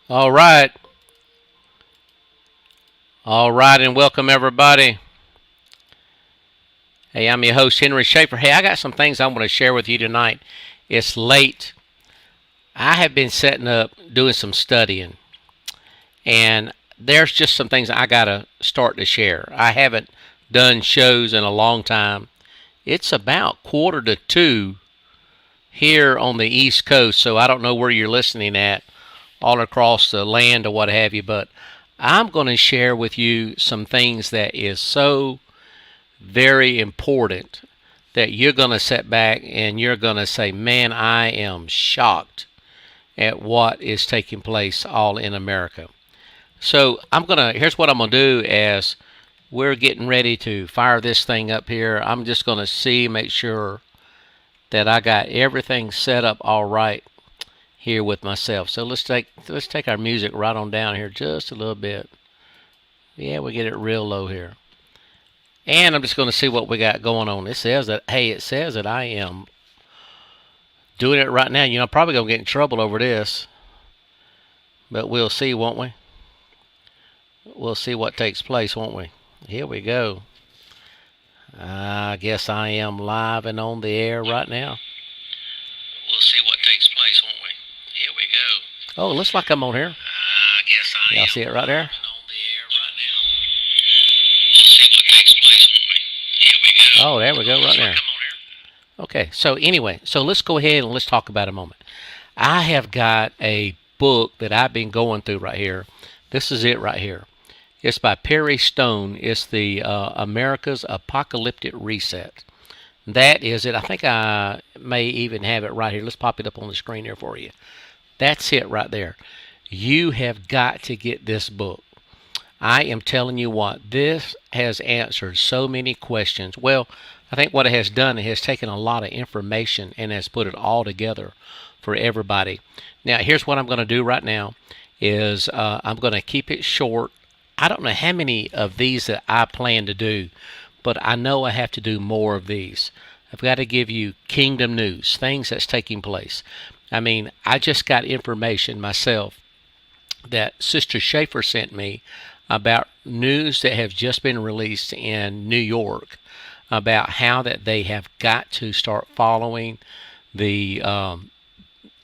All right. All right, and welcome everybody. Hey, I'm your host, Henry Schaefer. Hey, I got some things I want to share with you tonight. It's late. I have been setting up, doing some studying, and there's just some things I got to start to share. I haven't done shows in a long time. It's about quarter to two here on the East Coast, so I don't know where you're listening at, all across the land or what have you, but I'm going to share with you some things that is so very important that you're going to sit back and you're going to say, man, I am shocked at what is taking place all in America. So here's what I'm going to do as we're getting ready to fire this thing up here. I'm just going to make sure that I got everything set up all right here with myself. So let's take our music right on down here just a little bit. Yeah, we get it real low here. And I'm just going to see what we got going on. It says that I am doing it right now. I'm probably going to get in trouble over this, but we'll see, won't we? We'll see what takes place, won't we? Here we go. I guess I am live and on the air right now. We'll see what takes place, won't we? Here we go. Oh, it looks like I'm on here. I guess I am. Y'all see it right there? Oh, there we go, right there. Okay, so anyway, let's go ahead and let's talk about it a moment. I have got a book that I've been going through right here. This is it right here. It's by Perry Stone. It's the America's Apocalyptic Reset. That is it. I think I may even have it right here. Let's pop it up on the screen here for you. That's it right there. You have got to get this book. I am telling you what, this has answered so many questions. Well, I think what it has done, it has taken a lot of information and has put it all together for everybody. Now, here's what I'm going to do right now is I'm going to keep it short. I don't know how many of these that I plan to do, but I know I have to do more of these. I've got to give you kingdom news, things that's taking place. I mean, I just got information myself that Sister Schaefer sent me about news that have just been released in New York about how that they have got to start following the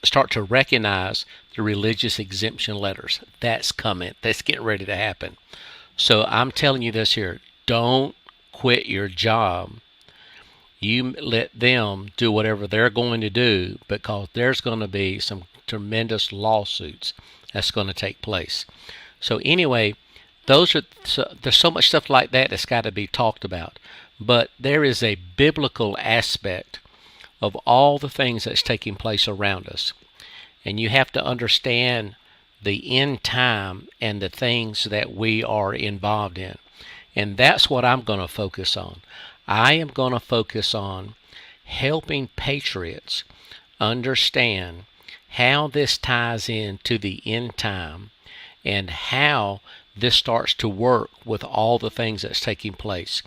start to recognize the religious exemption letters. That's coming. That's getting ready to happen. So I'm telling you this here. Don't quit your job. You let them do whatever they're going to do because there's going to be some tremendous lawsuits that's going to take place. So anyway, there's so much stuff like that that's got to be talked about. But there is a biblical aspect of all the things that's taking place around us. And you have to understand the end time and the things that we are involved in. And that's what I'm going to focus on. I am going to focus on helping patriots understand how this ties into the end time and how this starts to work with all the things that's taking place.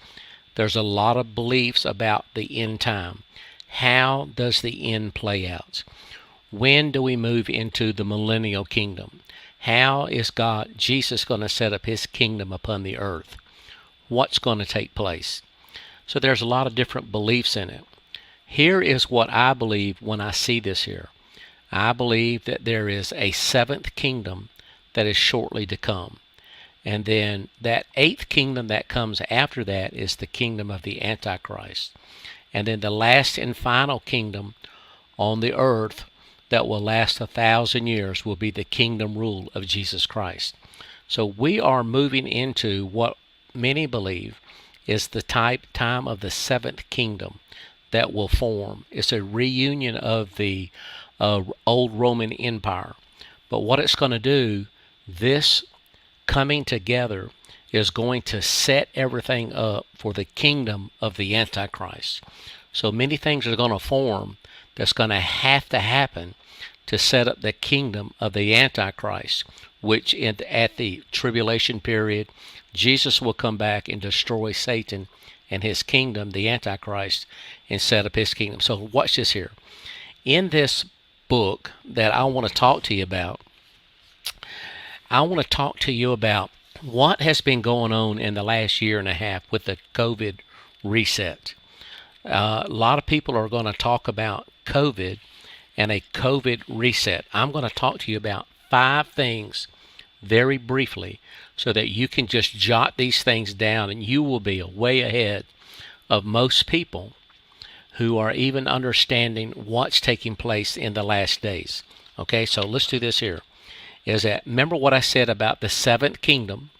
There's a lot of beliefs about the end time. How does the end play out? When do we move into the millennial kingdom? How is Jesus going to set up his kingdom upon the earth? What's going to take place? So there's a lot of different beliefs in it. Here is what I believe when I see this here. I believe that there is a seventh kingdom that is shortly to come. And then that eighth kingdom that comes after that is the kingdom of the Antichrist. And then the last and final kingdom on the earth that will last 1,000 years will be the kingdom rule of Jesus Christ. So we are moving into what many believe is the time of the seventh kingdom that will form. It's a reunion of the old Roman Empire. But what it's going to do, this coming together is going to set everything up for the kingdom of the Antichrist. So many things are going to form that's going to happen to set up the kingdom of the Antichrist, which at the tribulation period, Jesus will come back and destroy Satan and his kingdom, the Antichrist, and set up his kingdom. So watch this here. In this book that I want to talk to you about, I want to talk to you about what has been going on in the last year and a half with the COVID reset. A lot of people are going to talk about COVID and a COVID reset. I'm going to talk to you about 5 things very briefly so that you can just jot these things down and you will be way ahead of most people who are even understanding what's taking place in the last days. Okay, so let's do this here. Is that, remember what I said about the seventh kingdom?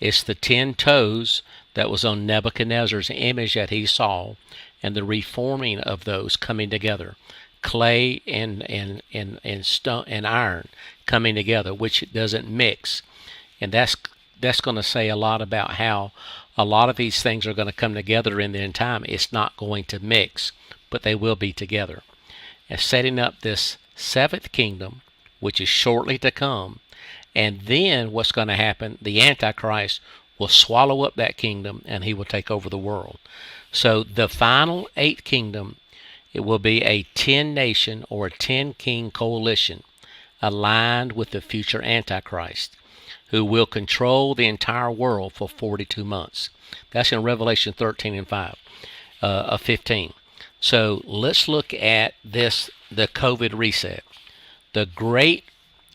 It's the 10 toes that was on Nebuchadnezzar's image that he saw, and the reforming of those coming together, clay and stone and iron coming together, which doesn't mix, and that's going to say a lot about how a lot of these things are going to come together in the end time. It's not going to mix, but they will be together, and setting up this seventh kingdom, which is shortly to come. And then what's going to happen? The Antichrist will swallow up that kingdom and he will take over the world. So the final eighth kingdom, it will be a 10-nation or a 10-king coalition aligned with the future Antichrist, who will control the entire world for 42 months. That's in Revelation 13 and 15. So let's look at this, the COVID reset. The great,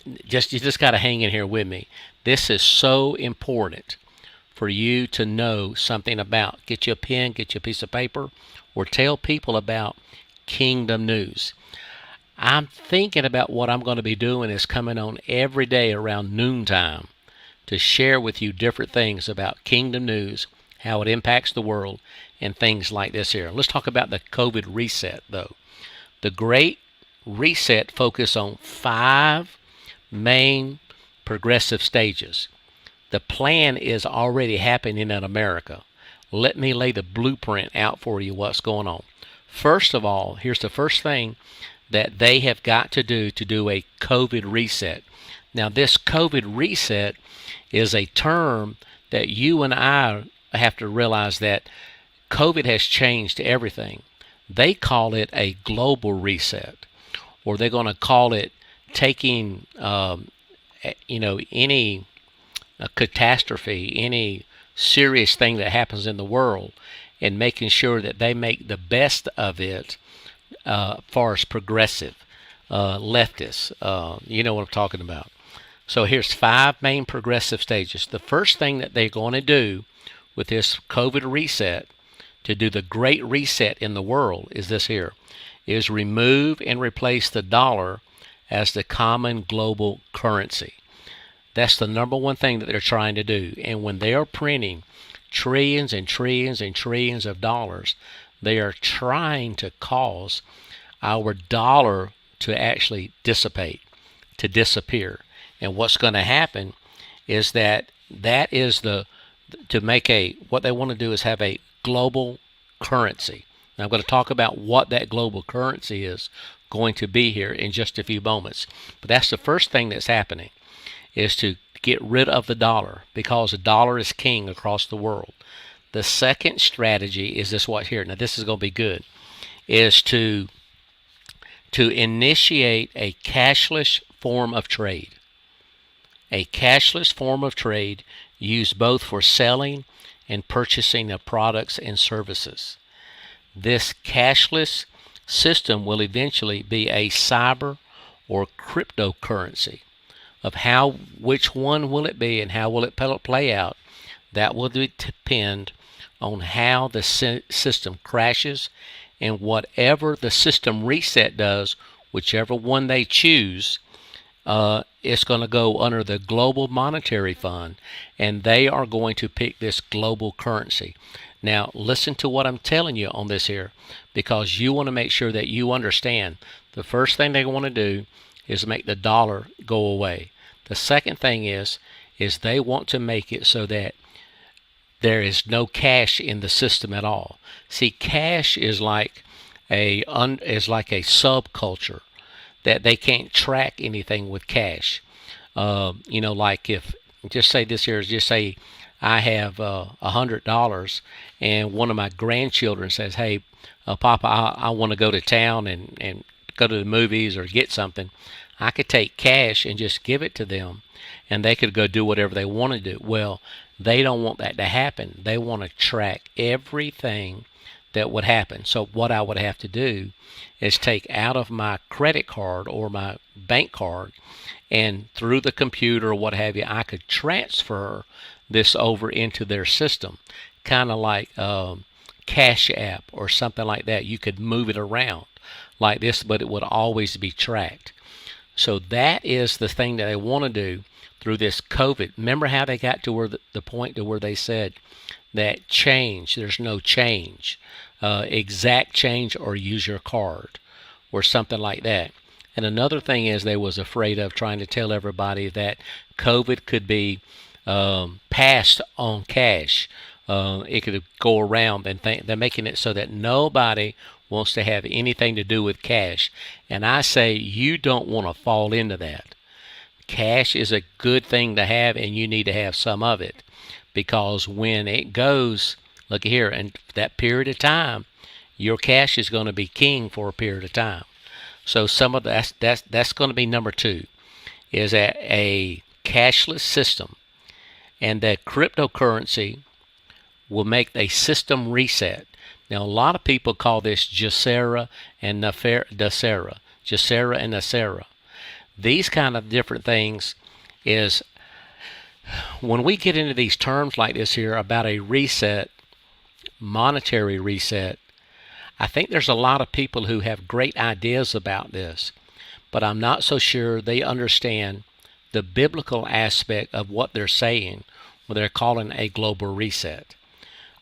you just got to hang in here with me. This is so important for you to know something about. Get you a pen, get you a piece of paper, or tell people about Kingdom News. I'm thinking about what I'm going to be doing is coming on every day around noontime to share with you different things about Kingdom News, how it impacts the world, and things like this here. Let's talk about the COVID reset, though. The Great Reset focus on 5 main progressive stages. The plan is already happening in America. Let me lay the blueprint out for you what's going on. First of all, here's the first thing that they have got to do a COVID reset. Now, this COVID reset is a term that you and I have to realize that COVID has changed everything. They call it a global reset, or they're going to call it taking, any catastrophe, any serious thing that happens in the world, and making sure that they make the best of it, far as progressive, leftists. You know what I'm talking about. So here's 5 main progressive stages. The first thing that they're going to do with this COVID reset, to do the great reset in the world, is this here, is remove and replace the dollar as the common global currency. That's the number one thing that they're trying to do. And when they are printing trillions and trillions and trillions of dollars, they are trying to cause our dollar to actually dissipate, to disappear. And what's going to happen is that is what they want to do is have a global currency. Now I'm going to talk about what that global currency is going to be here in just a few moments. But that's the first thing that's happening, is to get rid of the dollar, because the dollar is king across the world. The second strategy is this one here. Now this is going to be good, is to initiate a cashless form of trade. A cashless form of trade used both for selling and purchasing of products and services. This cashless system will eventually be a cyber or cryptocurrency. Of which one will it be and how will it play out, that will depend on how the system crashes, and whatever the system reset does, whichever one they choose, it's going to go under the Global Monetary Fund, and they are going to pick this global currency. Now, listen to what I'm telling you on this here, because you want to make sure that you understand. The first thing they want to do is make the dollar go away. The second thing is they want to make it so that there is no cash in the system at all. See, cash is like a subculture that they can't track anything with cash. Like if, just say this here, just say I have $100 and one of my grandchildren says, hey, Papa, I want to go to town and go to the movies or get something. I could take cash and just give it to them, and they could go do whatever they want to do. Well, they don't want that to happen. They want to track everything that would happen. So what I would have to do is take out of my credit card or my bank card, and through the computer or what have you, I could transfer this over into their system, kind of like Cash App or something like that. You could move it around like this, but it would always be tracked. So that is the thing that they want to do through this COVID. Remember how they got to where the point to where they said that change, there's no change, exact change, or use your card or something like that. And another thing is they was afraid of trying to tell everybody that COVID could be passed on cash. It could go around, and they're making it so that nobody wants to have anything to do with cash. And I say you don't want to fall into that. Cash is a good thing to have, and you need to have some of it, because when it goes, look here, in that period of time, your cash is going to be king for a period of time. So some of that's going to be number two, is a cashless system, and that cryptocurrency will make a system reset. Now, a lot of people call this Gesera and Nasera. Gesera and Nasera. These kind of different things is when we get into these terms like this here about a reset, monetary reset, I think there's a lot of people who have great ideas about this, but I'm not so sure they understand the biblical aspect of what they're saying when they're calling a global reset.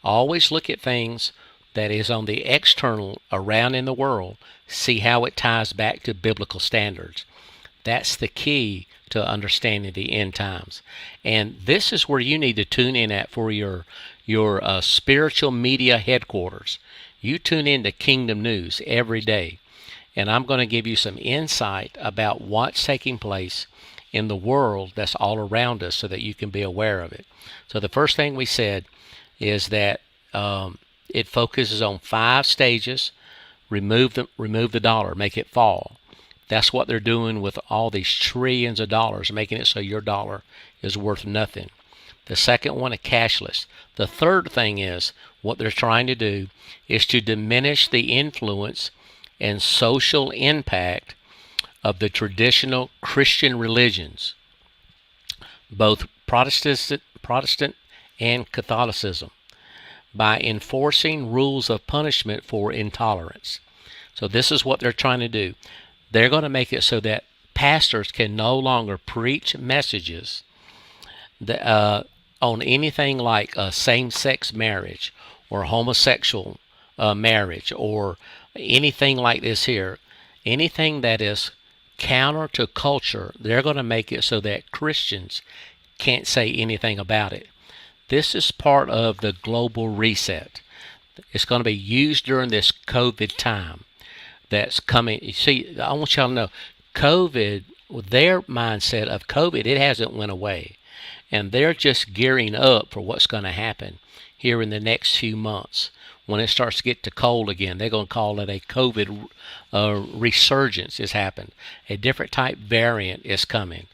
Always look at things that is on the external around in the world, see how it ties back to biblical standards. That's the key to understanding the end times. And this is where you need to tune in at for your spiritual media headquarters. You tune in to Kingdom News every day, and I'm going to give you some insight about what's taking place in the world that's all around us so that you can be aware of it. So the first thing we said is that it focuses on 5 stages. Remove the dollar, make it fall. That's what they're doing with all these trillions of dollars, making it so your dollar is worth nothing. The second one is cashless. The third thing is what they're trying to do is to diminish the influence and social impact of the traditional Christian religions, both Protestant and Catholicism, by enforcing rules of punishment for intolerance. So this is what they're trying to do. They're going to make it so that pastors can no longer preach messages that, on anything like same-sex marriage or homosexual marriage or anything like this here. Anything that is counter to culture, they're going to make it so that Christians can't say anything about it. This is part of the global reset. It's going to be used during this COVID time that's coming. You see, I want y'all to know, COVID, their mindset of COVID, it hasn't went away. And they're just gearing up for what's going to happen here in the next few months. When it starts to get to cold again, they're going to call it a COVID resurgence has happened. A different type variant is coming.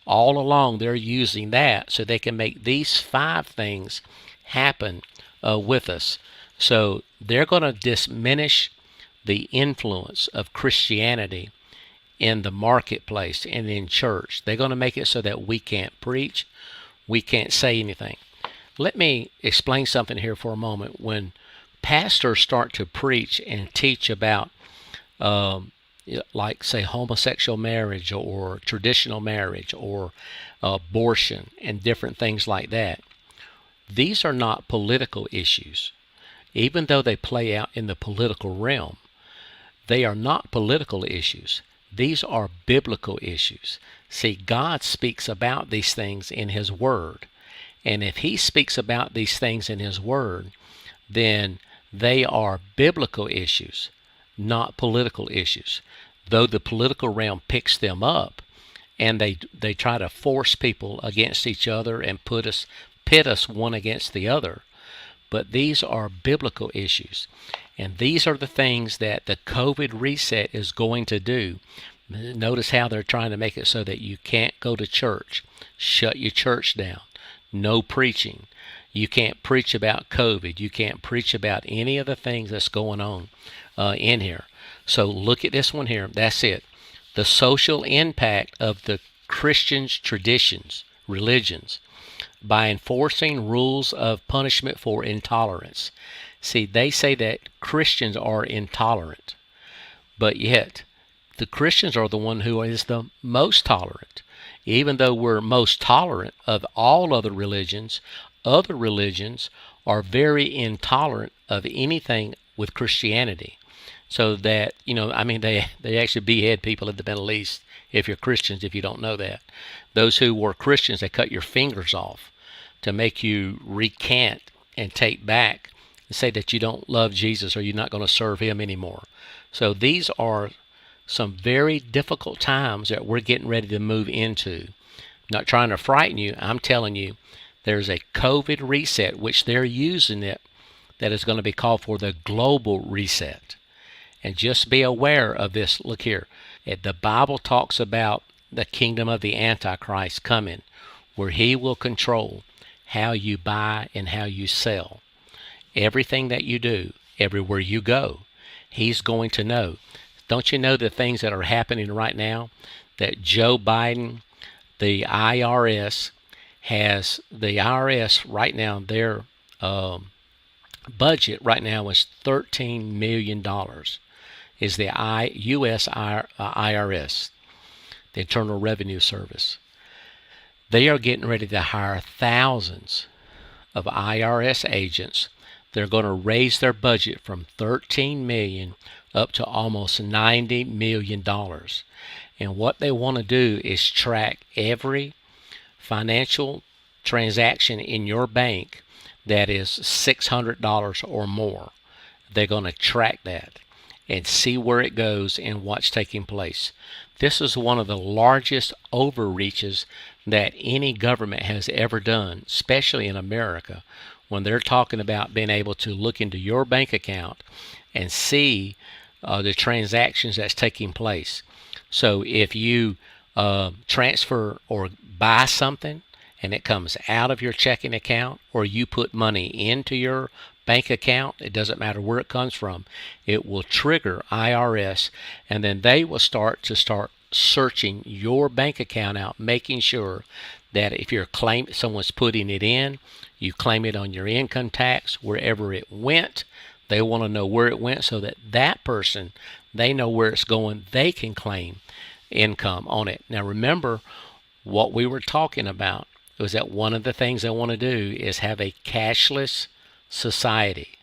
All along, they're using that so they can make these 5 things happen with us. So they're going to diminish the influence of Christianity in the marketplace and in church. They're going to make it so that we can't preach, we can't say anything. Let me explain something here for a moment. When pastors start to preach and teach about like, say, homosexual marriage or traditional marriage or abortion and different things like that, these are not political issues. Even though they play out in the political realm, they are not political issues. These are biblical issues. See, God speaks about these things in His Word. And if He speaks about these things in His Word, then they are biblical issues, not political issues. Though the political realm picks them up and they try to force people against each other and pit us one against the other. But these are biblical issues. And these are the things that the COVID reset is going to do. Notice how they're trying to make it so that you can't go to church. Shut your church down. No preaching. You can't preach about COVID. You can't preach about any of the things that's going on in here. So look at this one here. That's it. The social impact of the Christians' traditions, religions, by enforcing rules of punishment for intolerance. See, they say that Christians are intolerant, but yet the Christians are the one who is the most tolerant. Even though we're most tolerant of all other religions are very intolerant of anything with Christianity. So that, they actually behead people in the Middle East if you're Christians, if you don't know that. Those who were Christians, they cut your fingers off to make you recant and take back and say that you don't love Jesus or you're not going to serve him anymore. So these are some very difficult times that we're getting ready to move into. I'm not trying to frighten you. I'm telling you, there's a COVID reset, which they're using it, that is going to be called for the global reset. And just be aware of this. Look here. The Bible talks about the kingdom of the Antichrist coming, where he will control how you buy and how you sell. Everything that you do, everywhere you go, he's going to know. Don't you know the things that are happening right now? That Joe Biden, the IRS right now, their budget right now is $13 million. Is the U.S. IRS, the Internal Revenue Service. They are getting ready to hire thousands of IRS agents. They're going to raise their budget from $13 million up to almost $90 million. And what they want to do is track every financial transaction in your bank that is $600 or more. They're going to track that and see where it goes and what's taking place. This is one of the largest overreaches that any government has ever done, especially in America, when they're talking about being able to look into your bank account and see the transactions that's taking place. So if you transfer or buy something and it comes out of your checking account, or you put money into your bank account, it doesn't matter where it comes from, it will trigger IRS, and then they will start searching your bank account out, making sure that if you're someone's putting it in, you claim it on your income tax wherever it went. They want to know where it went so that that person, they know where it's going, they can claim income on it. Now remember what we were talking about was that one of the things they want to do is have a cashless society.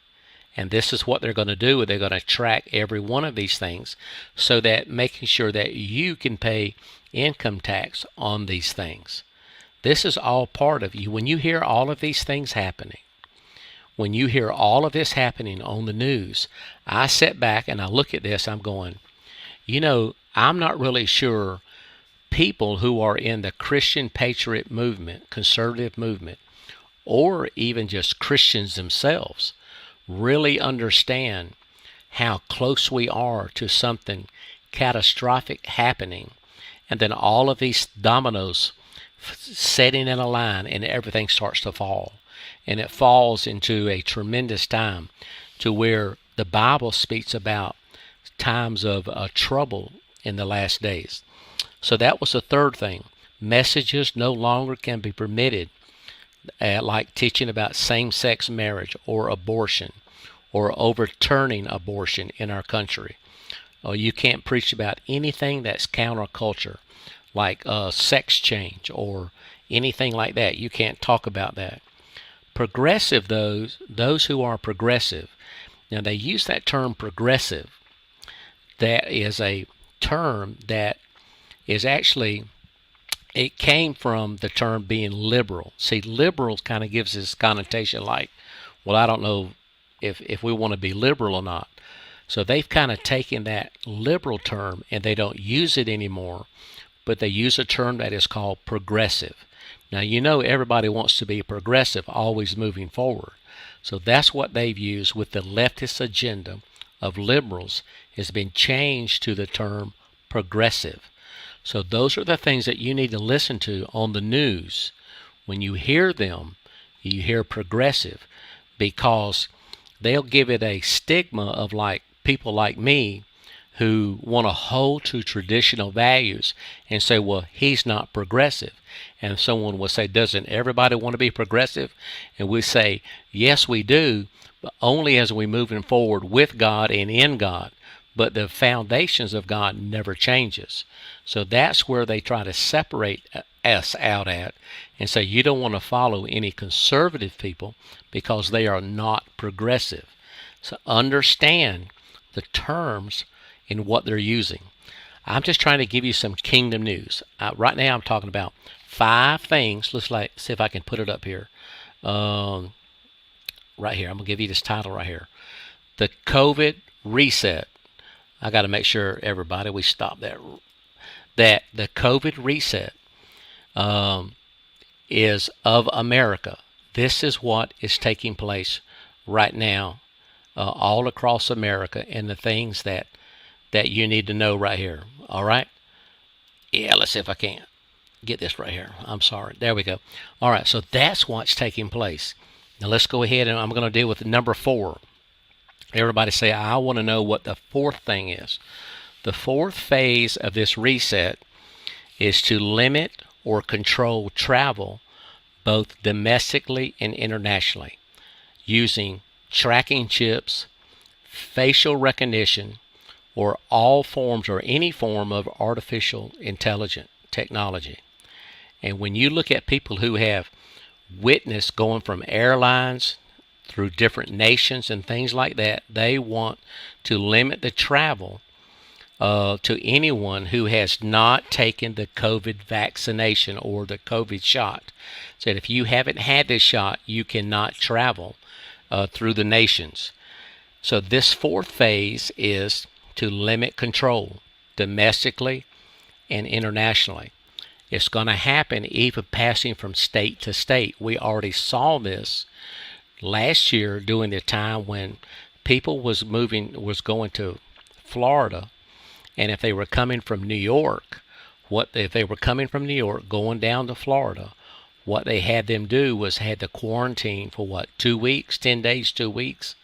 And this is what they're going to do. They're going to track every one of these things so that making sure that you can pay income tax on these things. This is all part of you. When you hear all of these things happening, when you hear all of this happening on the news, I sit back and I look at this, I'm going, I'm not really sure people who are in the Christian patriot movement, conservative movement, or even just Christians themselves, really understand how close we are to something catastrophic happening, and then all of these dominoes setting in a line and everything starts to fall. And it falls into a tremendous time to where the Bible speaks about times of trouble in the last days. So that was the third thing. Messages no longer can be permitted, like teaching about same-sex marriage or abortion or overturning abortion in our country. You can't preach about anything that's counterculture, like sex change or anything like that. You can't talk about that. Progressive, those who are progressive, now they use that term progressive. That is a term that is actually, it came from the term being liberal. See, liberal kind of gives this connotation like, well, I don't know if we want to be liberal or not. So they've kind of taken that liberal term and they don't use it anymore, but they use a term that is called progressive. Now, everybody wants to be progressive, always moving forward. So that's what they've used with the leftist agenda of liberals, has been changed to the term progressive. So those are the things that you need to listen to on the news. When you hear them, you hear progressive, because they'll give it a stigma of like people like me who want to hold to traditional values and say, well, he's not progressive. And someone will say, doesn't everybody want to be progressive? And we say, yes, we do, but only as we moving forward with God and in God. But the foundations of God never changes. So that's where they try to separate us out at and say you don't want to follow any conservative people because they are not progressive. So understand the terms in what they're using. I'm just trying to give you some kingdom news. Right now I'm talking about 5 things. Let's see if I can put it up here. Right here. I'm going to give you this title right here. The COVID reset. I got to make sure everybody, we stop that. That the COVID reset is of America. This is what is taking place right now all across America, and the things that you need to know right here. All right? Yeah, let's see if I can get this right here. I'm sorry. There we go. All right, so that's what's taking place. Now let's go ahead, and I'm going to deal with number 4. Everybody say, I want to know what the 4th thing is. The 4th phase of this reset is to limit or control travel both domestically and internationally using tracking chips, facial recognition, or all forms or any form of artificial intelligence technology. And when you look at people who have witnessed going from airlines through different nations and things like that, they want to limit the travel to anyone who has not taken the COVID vaccination or the COVID shot. Said if you haven't had this shot, you cannot travel through the nations. So this 4th phase is to limit control domestically and internationally. It's going to happen even passing from state to state. We already saw this last year during the time when people was going to Florida, and if they were coming from New York, going down to Florida, what they had them do was had to quarantine for 2 weeks, 10 days, 2 weeks,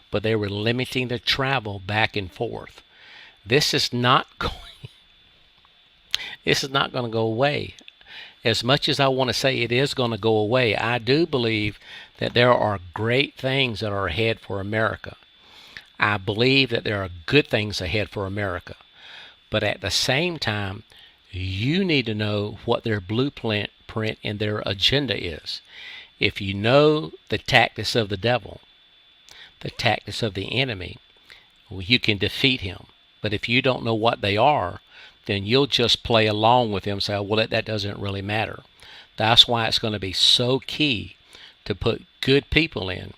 but they were limiting the travel back and forth. This is not going to go away. As much as I want to say it is going to go away, I do believe that there are great things that are ahead for America. I believe that there are good things ahead for America. But at the same time, you need to know what their blueprint and their agenda is. If you know the tactics of the devil, the tactics of the enemy, well, you can defeat him. But if you don't know what they are, then you'll just play along with them and say, well, that doesn't really matter. That's why it's going to be so key to put good people in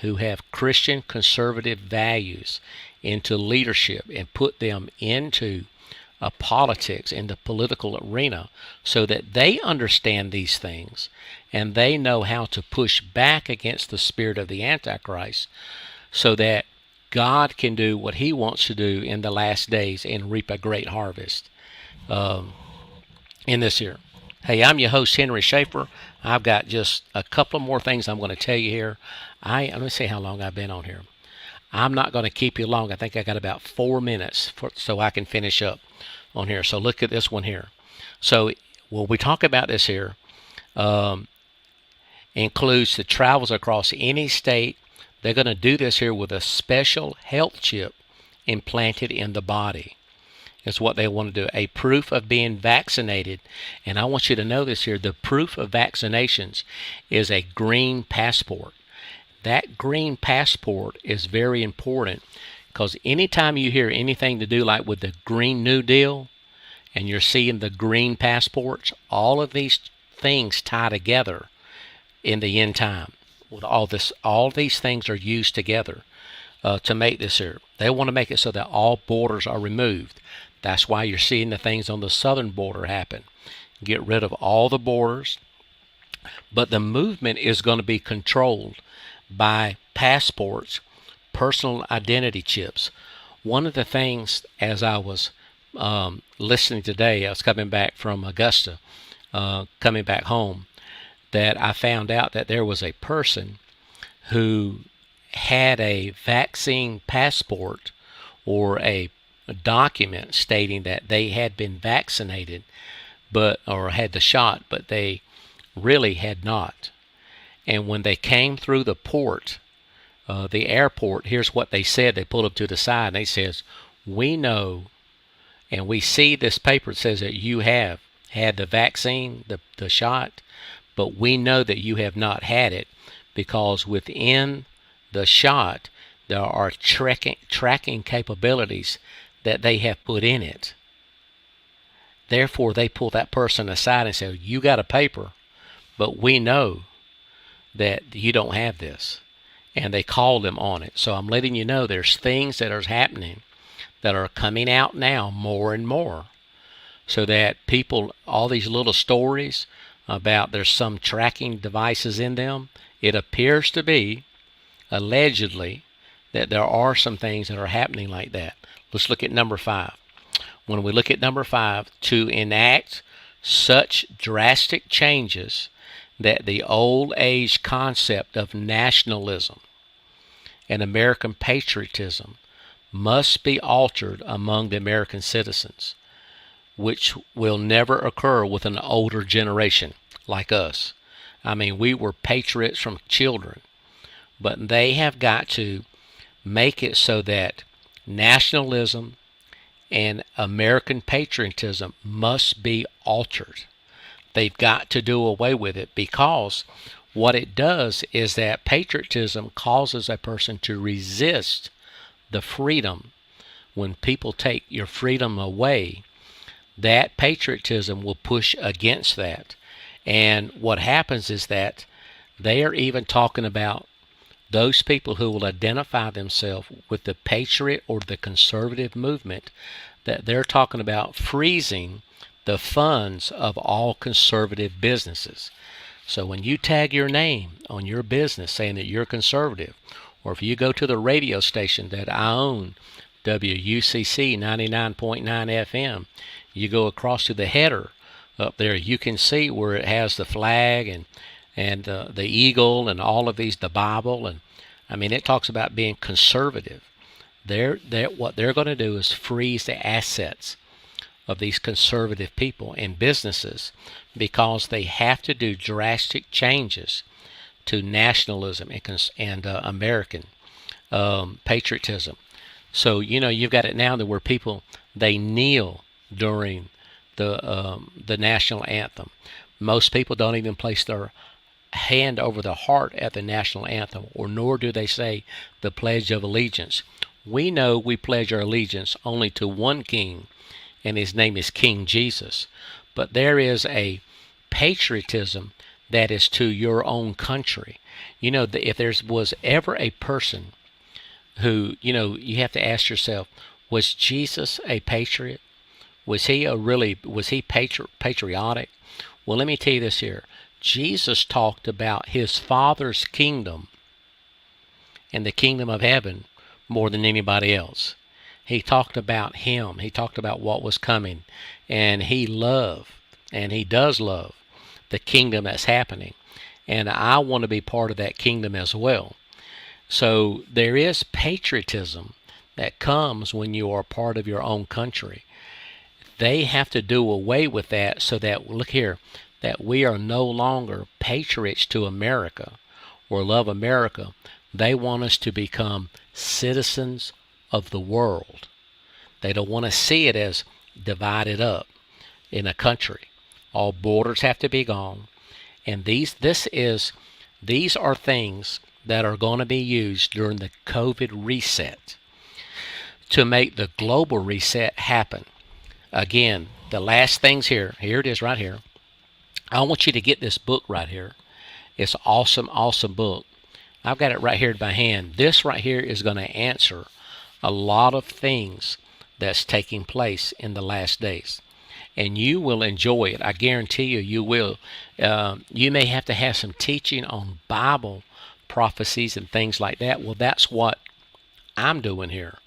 who have Christian conservative values into leadership and put them into politics, in the political arena, so that they understand these things and they know how to push back against the spirit of the Antichrist so that God can do what he wants to do in the last days and reap a great harvest in this year. Hey, I'm your host, Henry Schaefer. I've got just a couple more things I'm going to tell you here. Let me see how long I've been on here. I'm not going to keep you long. I think I got about 4 minutes so I can finish up on here. So look at this one here. So when we talk about this here, includes the travels across any state. They're going to do this here with a special health chip implanted in the body. Is what they want to do. A proof of being vaccinated. And I want you to know this here. The proof of vaccinations is a green passport. That green passport is very important because anytime you hear anything to do like with the Green New Deal and you're seeing the green passports, all of these things tie together in the end time. All these things are used together to make this here. They want to make it so that all borders are removed. That's why you're seeing the things on the southern border happen. Get rid of all the borders. But the movement is going to be controlled by passports, personal identity chips. One of the things as I was listening today. I was coming back from Augusta, coming back home, that I found out that there was a person who had a vaccine passport or a document stating that they had been vaccinated, but or had the shot, but they really had not. And when they came through the port, the airport, here's what they said. They pulled up to the side and they says, "We know and we see this paper that says that you have had the vaccine, the shot, but we know that you have not had it because within the shot there are tracking capabilities that they have put in it." Therefore, they pull that person aside and say, "You got a paper, but we know that you don't have this." And they call them on it. So I'm letting you know there's things that are happening that are coming out now more and more, so that people, all these little stories about there's some tracking devices in them, it appears to be, allegedly, that there are some things that are happening like that. Let's look at number 5. When we look at number 5, to enact such drastic changes that the old age concept of nationalism and American patriotism must be altered among the American citizens, which will never occur with an older generation like us. I mean, we were patriots from children, but they have got to make it so that nationalism and American patriotism must be altered. They've got to do away with it, because what it does is that patriotism causes a person to resist the freedom. When people take your freedom away, that patriotism will push against that. And what happens is that they are even talking about those people who will identify themselves with the patriot or the conservative movement, that they're talking about freezing the funds of all conservative businesses. So when you tag your name on your business saying that you're conservative, or if you go to the radio station that I own, WUCC 99.9 FM, you go across to the header up there, you can see where it has the flag and the eagle and all of these, the Bible, and I mean, it talks about being conservative. What they're going to do is freeze the assets of these conservative people and businesses, because they have to do drastic changes to nationalism and American patriotism. So you've got it now that where people, they kneel during the national anthem. Most people don't even place their hand over the heart at the national anthem, or nor do they say the Pledge of Allegiance. We know we pledge our allegiance only to one king, and his name is King Jesus. But there is a patriotism that is to your own country. If there was ever a person who, you have to ask yourself, was Jesus a patriot? Was he patriotic? Well, let me tell you this here. Jesus talked about his Father's kingdom and the kingdom of heaven more than anybody else. He talked about him. He talked about what was coming. And he loved, and he does love, the kingdom that's happening. And I want to be part of that kingdom as well. So there is patriotism that comes when you are part of your own country. They have to do away with that, so that, look here, that we are no longer patriots to America or love America. They want us to become citizens of the world. They don't want to see it as divided up in a country. All borders have to be gone. And these are things that are going to be used during the COVID reset to make the global reset happen. Again, the last things here it is right here. I want you to get this book right here. It's an awesome, awesome book. I've got it right here in my hand. This right here is going to answer a lot of things that's taking place in the last days. And you will enjoy it. I guarantee you, you will. You may have to have some teaching on Bible prophecies and things like that. Well, that's what I'm doing here.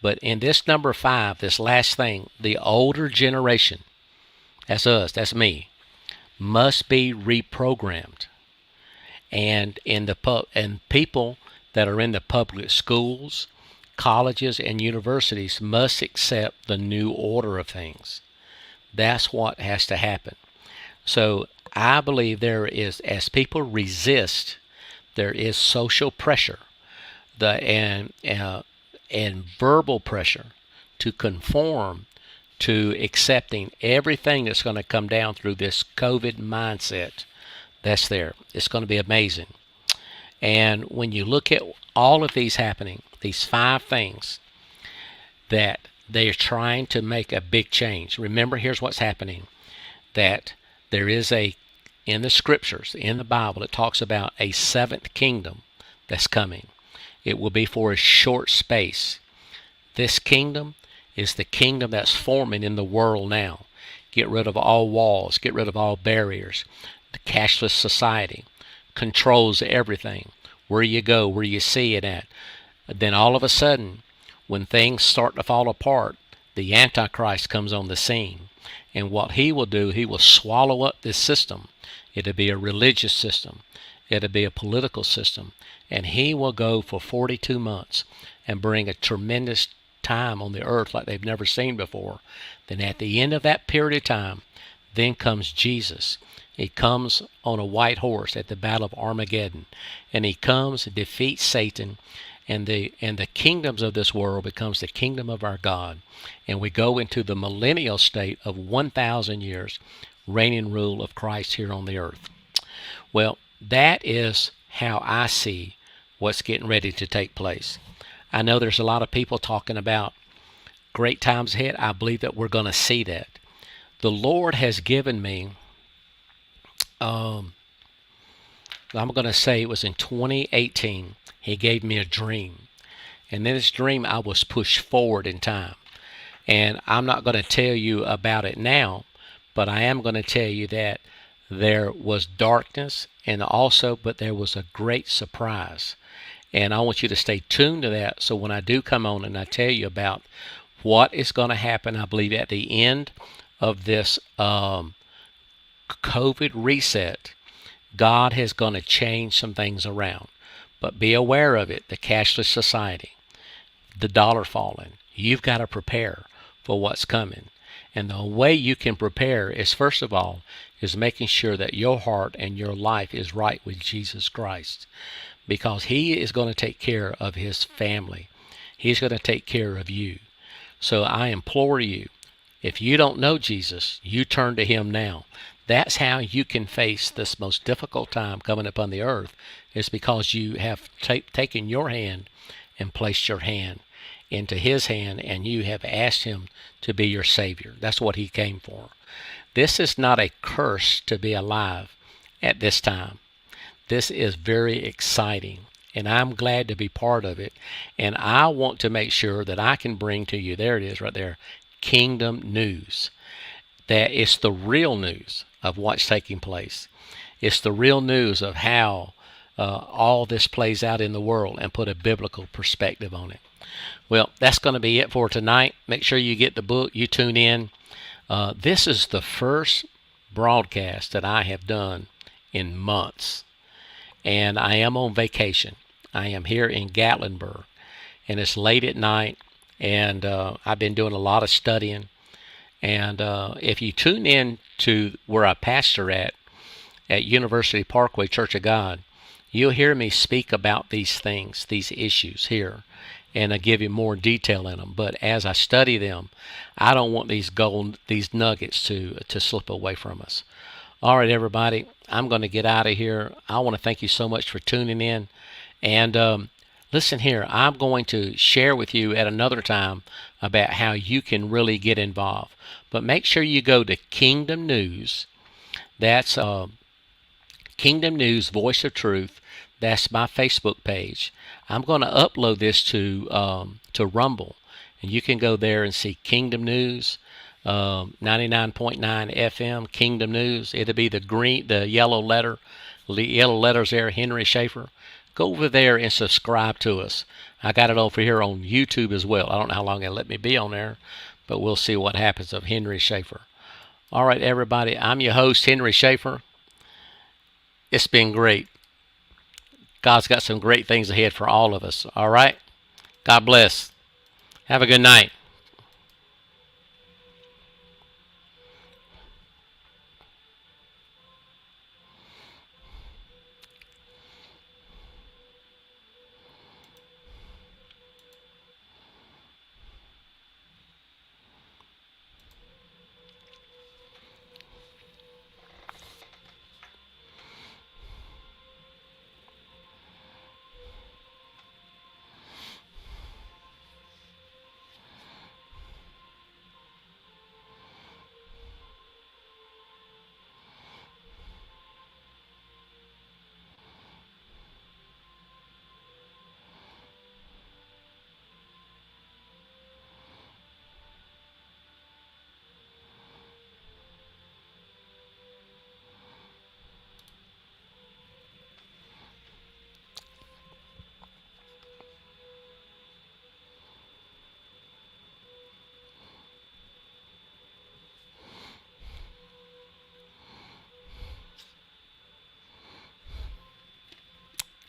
But in this number 5, this last thing, the older generation, that's us, that's me, must be reprogrammed. And people that are in the public schools, colleges, and universities must accept the new order of things. That's what has to happen. So I believe there is, as people resist, there is social pressure, and verbal pressure to conform to accepting everything that's going to come down through this COVID mindset that's there. It's going to be amazing. And when you look at all of these happening, these 5 things that they are trying to make a big change. Remember, here's what's happening. That there is in the scriptures, in the Bible, it talks about a 7th kingdom that's coming. It will be for a short space. This kingdom is the kingdom that's forming in the world now. Get rid of all walls, get rid of all barriers. The cashless society controls everything. Where you go, where you see it at. Then all of a sudden, when things start to fall apart, the Antichrist comes on the scene. And what he will do, he will swallow up this system. It'll be a religious system. It'll be a political system. And he will go for 42 months and bring a tremendous time on the earth like they've never seen before. Then at the end of that period of time, then comes Jesus. He comes on a white horse at the Battle of Armageddon. And he comes and defeats Satan. And the kingdoms of this world becomes the kingdom of our God. And we go into the millennial state of 1,000 years reign and rule of Christ here on the earth. Well, that is how I see what's getting ready to take place. I know there's a lot of people talking about great times ahead. I believe that we're going to see that. The Lord has given me, I'm going to say it was in 2018, he gave me a dream. And in this dream, I was pushed forward in time. And I'm not going to tell you about it now, but I am going to tell you that there was darkness but there was a great surprise. And I want you to stay tuned to that. So when I do come on and I tell you about what is going to happen, I believe at the end of this COVID reset, God is going to change some things around. But be aware of it, the cashless society, the dollar falling. You've got to prepare for what's coming. And the way you can prepare is, first of all, is making sure that your heart and your life is right with Jesus Christ. Because he is going to take care of his family. He's going to take care of you. So I implore you, if you don't know Jesus, you turn to him now. That's how you can face this most difficult time coming upon the earth, is because you have taken your hand and placed your hand into his hand, and you have asked him to be your Savior. That's what he came for. This is not a curse to be alive at this time. This is very exciting, and I'm glad to be part of it. And I want to make sure that I can bring to you, there it is right there, kingdom news. That it's the real news of what's taking place. It's the real news of how all this plays out in the world, and put a biblical perspective on it. Well, that's going to be it for tonight. Make sure you get the book. You tune in. This is the first broadcast that I have done in months. And I am on vacation. I am here in Gatlinburg. And it's late at night. And I've been doing a lot of studying. And if you tune in to where I pastor at University Parkway Church of God, you'll hear me speak about these things, these issues here. And I give you more detail in them. But as I study them, I don't want these nuggets to slip away from us. All right, everybody, I'm going to get out of here. I want to thank you so much for tuning in. And listen here, I'm going to share with you at another time about how you can really get involved. But make sure you go to Kingdom News. That's Kingdom News, Voice of Truth. That's my Facebook page. I'm going to upload this to Rumble, and you can go there and see Kingdom News, 99.9 FM, Kingdom News. It'll be the yellow letters there, Henry Schaefer. go over there and subscribe to us. I got it over here on YouTube as well. I don't know how long it'll let me be on there, but we'll see what happens of Henry Schaefer. All right, everybody, I'm your host, Henry Schaefer. It's been great. God's got some great things ahead for all of us. All right? God bless. Have a good night.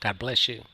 God bless you.